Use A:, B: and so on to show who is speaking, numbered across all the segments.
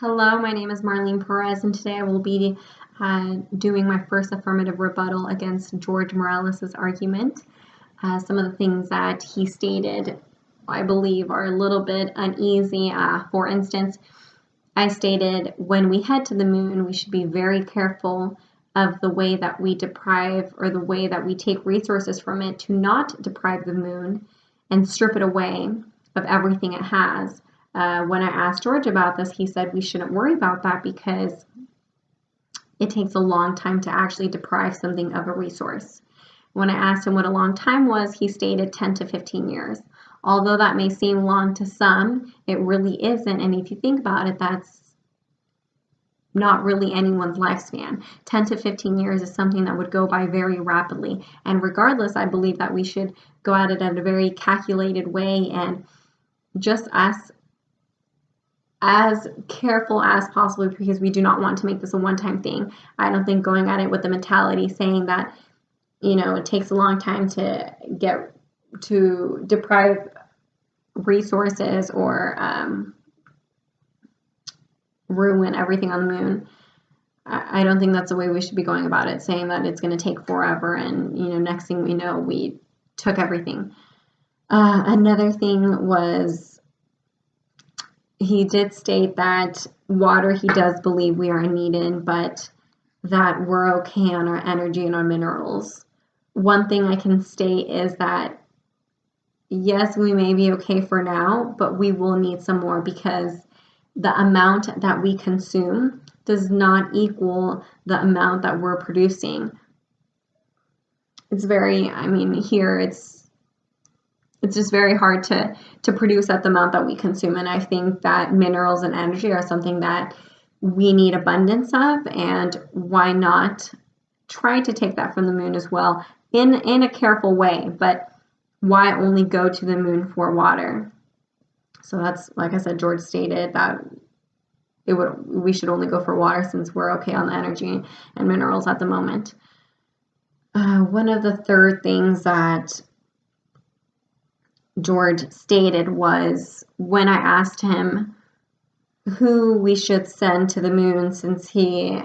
A: Hello, my name is Marlene Perez, and today I will be doing my first affirmative rebuttal against George Morales' argument. Some of the things that he stated, I believe, are a little bit uneasy. For instance, I stated, when we head to the moon, we should be very careful of the way that we deprive or the way that we take resources from it to not deprive the moon and strip it away of everything it has. When I asked George about this, he said we shouldn't worry about that because it takes a long time to actually deprive something of a resource. When I asked him what a long time was, he stated 10 to 15 years. Although that may seem long to some, it really isn't. And if you think about it, that's not really anyone's lifespan. 10 to 15 years is something that would go by very rapidly. And regardless, I believe that we should go at it in a very calculated way and just as careful as possible, because we do not want to make this a one-time thing. I don't think going at it with the mentality saying that, it takes a long time to deprive resources or ruin everything on the moon. I don't think that's the way we should be going about it, saying that it's going to take forever and, next thing we know, we took everything. Another thing was, he did state that water, he does believe we are needed, but that we're okay on our energy and our minerals. One thing I can state is that, yes, we may be okay for now, but we will need some more because the amount that we consume does not equal the amount that we're producing. It's here it's just very hard to produce at the amount that we consume. And I think that minerals and energy are something that we need abundance of, and why not try to take that from the moon as well in a careful way. But why only go to the moon for water? So that's, like I said, George stated that we should only go for water since we're okay on the energy and minerals at the moment. One of the third things that George stated was, when I asked him who we should send to the moon, since he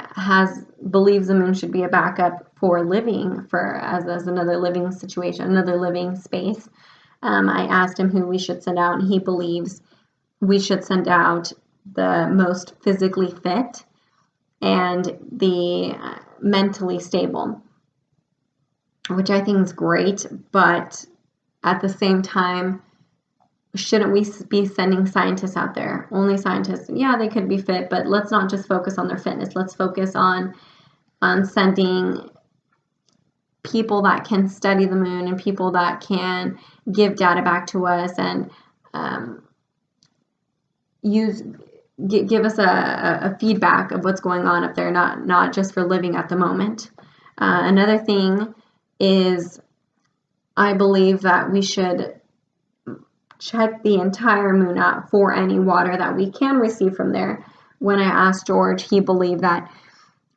A: believes the moon should be a backup for living, as another living situation, another living space. I asked him who we should send out, and he believes we should send out the most physically fit and the mentally stable, which I think is great, but at the same time, shouldn't we be sending scientists out there? Only scientists, yeah, they could be fit, but let's not just focus on their fitness. Let's focus on sending people that can study the moon and people that can give data back to us and give us a feedback of what's going on up there, not just for living at the moment. Another thing is, I believe that we should check the entire moon out for any water that we can receive from there. When I asked George, he believed that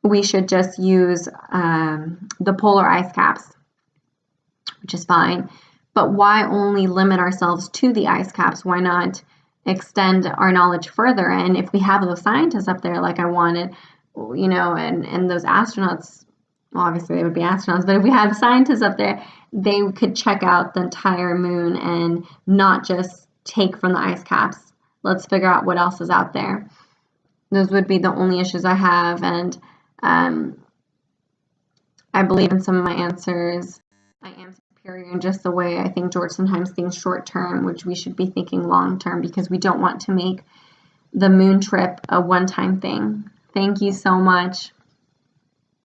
A: we should just use the polar ice caps, which is fine. But why only limit ourselves to the ice caps? Why not extend our knowledge further? And if we have those scientists up there like I wanted, and those astronauts, well, obviously they would be astronauts, but if we had scientists up there, they could check out the entire moon and not just take from the ice caps. Let's figure out what else is out there. Those would be the only issues I have, and I believe in some of my answers. I am superior in just the way I think George sometimes thinks short term, which we should be thinking long term, because we don't want to make the moon trip a one-time thing. Thank you so much.